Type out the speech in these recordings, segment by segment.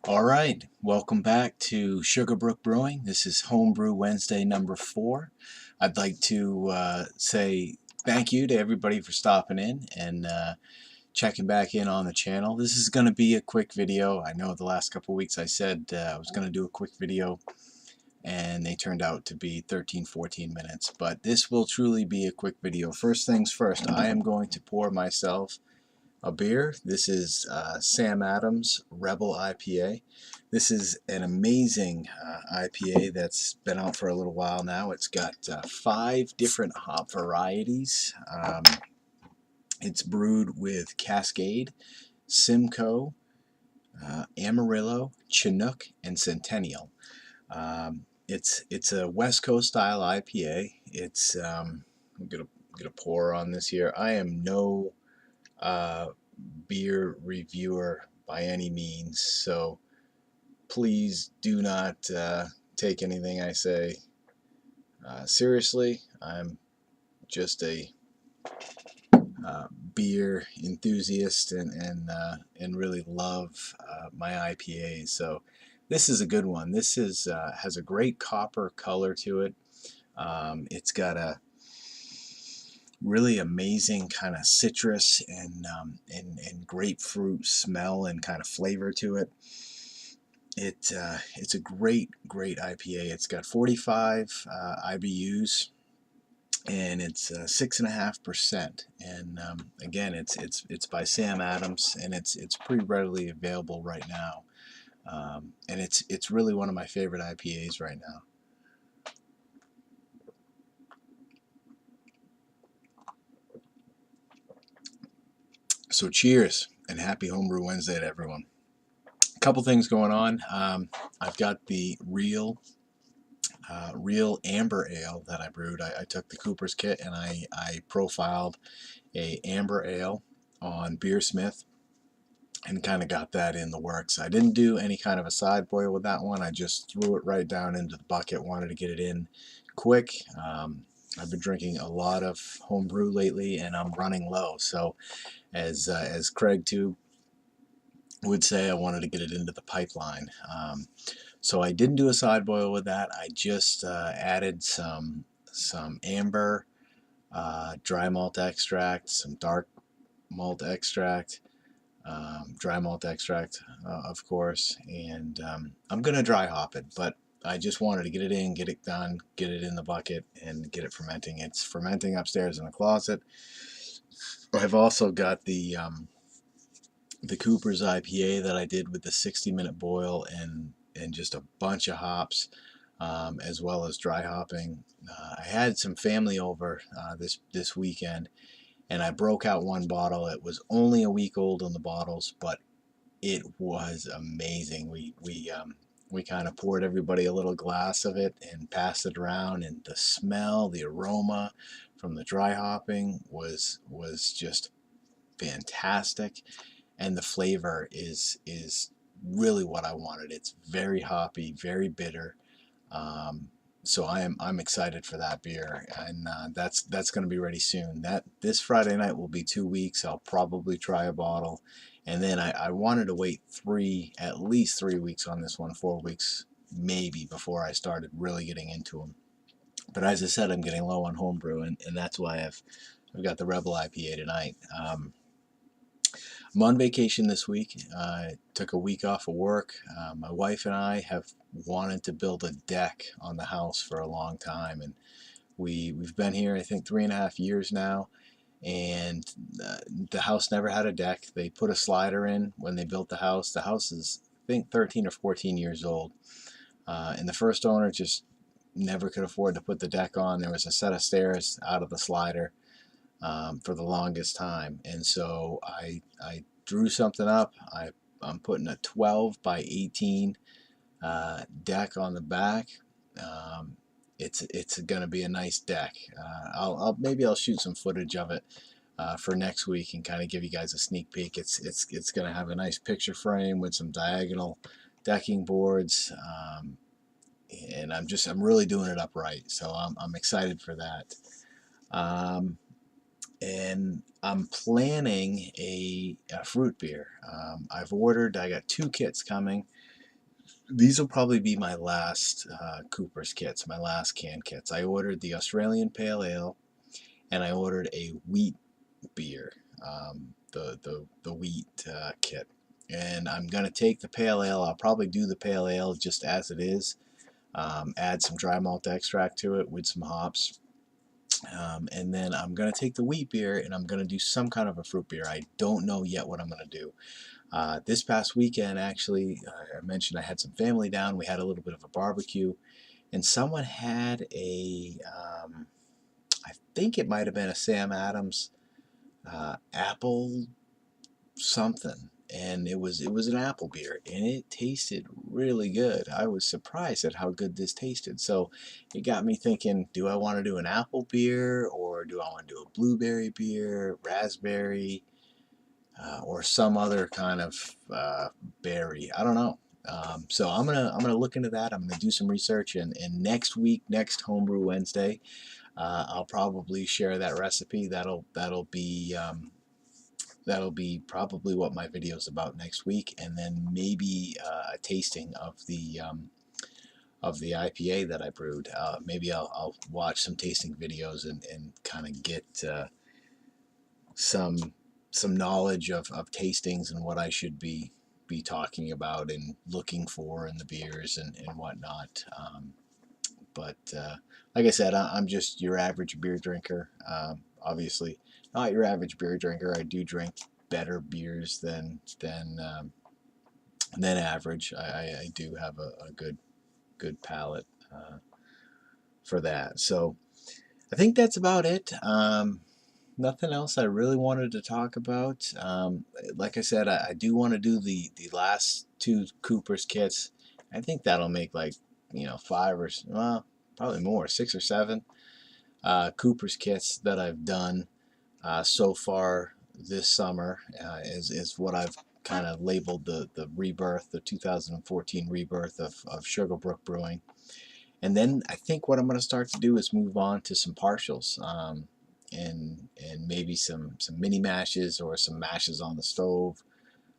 All right, welcome back to Sugarbrook Brewing. This is Homebrew Wednesday number 4. I'd like to say thank you to everybody for stopping in and checking back in on the channel. This is going to be a quick video. I know the last couple weeks I said I was going to do a quick video and they turned out to be 13-14 minutes, but this will truly be a quick video. First things first, I am going to pour myself a beer. This is Sam Adams Rebel IPA. This is an amazing IPA that's been out for a little while now. It's got 5 different hop varieties. It's brewed with Cascade, Simcoe, Amarillo, Chinook, and Centennial. It's a West Coast style IPA. I'm gonna pour on this here. I am no beer reviewer by any means, so please do not take anything I say seriously. I'm just a beer enthusiast and really love my IPAs. So this is a good one. This is has a great copper color to it. It's got a really amazing kind of citrus and grapefruit smell and kind of flavor to it. It's a great IPA. It's got 45 IBUs and it's 6.5%. And again, it's by Sam Adams, and it's pretty readily available right now. And it's really one of my favorite IPAs right now. So cheers and happy Homebrew Wednesday to everyone. A couple things going on. I've got the real amber ale that I brewed. I took the Cooper's kit and I profiled a amber ale on Beersmith and kind of got that in the works. I didn't do any kind of a side boil with that one. I just threw it right down into the bucket, wanted to get it in quick. I've been drinking a lot of homebrew lately and I'm running low, so as Craig too would say, I wanted to get it into the pipeline. So I didn't do a side boil with that. I just added some amber, dry malt extract, some dark malt extract, dry malt extract, of course, and I'm gonna dry hop it, but I just wanted to get it in, get it done, get it in the bucket, and get it fermenting. It's fermenting upstairs in the closet. I've also got the Cooper's IPA that I did with the 60-minute boil and just a bunch of hops, as well as dry hopping. I had some family over this weekend, and I broke out one bottle. It was only a week old on the bottles, but it was amazing. We kind of poured everybody a little glass of it and passed it around, and the smell, the aroma from the dry hopping was just fantastic, and the flavor is really what I wanted. It's very hoppy, very bitter. So I'm excited for that beer, and that's going to be ready soon. This Friday night will be 2 weeks. I'll probably try a bottle, and then I wanted to wait at least 3 weeks on this one, 4 weeks maybe, before I started really getting into them. But as I said, I'm getting low on homebrew, and that's why I've got the Rebel IPA tonight. I'm on vacation this week. I took a week off of work. My wife and I have wanted to build a deck on the house for a long time, and we've been here, I think, 3.5 years now, and the house never had a deck. They put a slider in when they built the house. The house is, I think, 13 or 14 years old, and the first owner just never could afford to put the deck on. There was a set of stairs out of the slider for the longest time, and so I drew something up. I'm putting a 12 by 18 deck on the back. It's going to be a nice deck. Maybe I'll shoot some footage of it for next week and kind of give you guys a sneak peek. It's going to have a nice picture frame with some diagonal decking boards, and I'm really doing it up right. So I'm excited for that. and I'm planning a fruit beer. I got 2 kits coming. These will probably be my last Cooper's kits, my last can kits. I ordered the Australian Pale Ale, and I ordered a wheat beer, the wheat kit. And I'm gonna take the pale ale. I'll probably do the pale ale just as it is. Add some dry malt extract to it with some hops. And then I'm gonna take the wheat beer and I'm gonna do some kind of a fruit beer. I don't know yet what I'm gonna do. This past weekend, actually, I mentioned I had some family down. We had a little bit of a barbecue, and someone had I think it might have been a Sam Adams apple something, and it was an apple beer, and it tasted really good. I was surprised at how good this tasted. So it got me thinking: do I want to do an apple beer, or do I want to do a blueberry beer, raspberry, or some other kind of berry? I don't know. So I'm gonna look into that. I'm gonna do some research, and next week, next Homebrew Wednesday, I'll probably share that recipe. That'll be probably what my video is about next week, and then maybe a tasting of the IPA that I brewed. Maybe I'll watch some tasting videos and kind of get some knowledge of tastings and what I should be talking about and looking for in the beers and whatnot. But like I said, I'm just your average beer drinker. Obviously, not your average beer drinker. I do drink better beers than average. I do have a good palate for that. So I think that's about it. Nothing else I really wanted to talk about. Like I said, I do want to do the last 2 Cooper's kits. I think that'll make like 5 or well, probably more, 6 or 7 Cooper's kits that I've done so far this summer. Is what I've kind of labeled the rebirth, the 2014 rebirth of Sugarbrook Brewing. And then I think what I'm going to start to do is move on to some partials, and maybe some mini mashes or some mashes on the stove.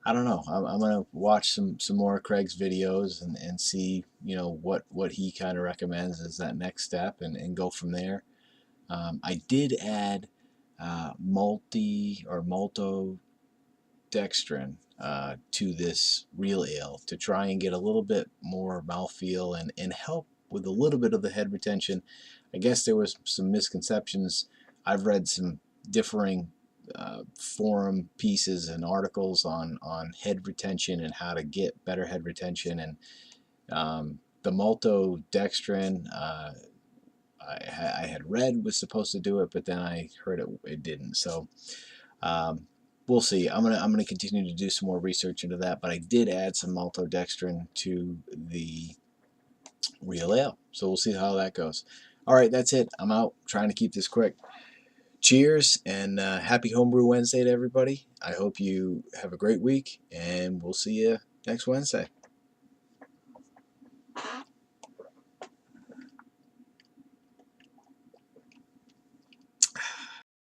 I don't know. I'm going to watch some more of Craig's videos and see what he kind of recommends as that next step, and go from there. I did add maltodextrin to this real ale to try and get a little bit more mouthfeel and help with a little bit of the head retention. I guess there was some misconceptions. I've read some differing forum pieces and articles on head retention and how to get better head retention, and the maltodextrin I had read was supposed to do it, but then I heard it didn't. So we'll see. I'm gonna continue to do some more research into that. But I did add some maltodextrin to the real ale, so we'll see how that goes. All right, that's it. I'm out. Trying to keep this quick. Cheers, and happy Homebrew Wednesday to everybody. I hope you have a great week, and we'll see you next Wednesday.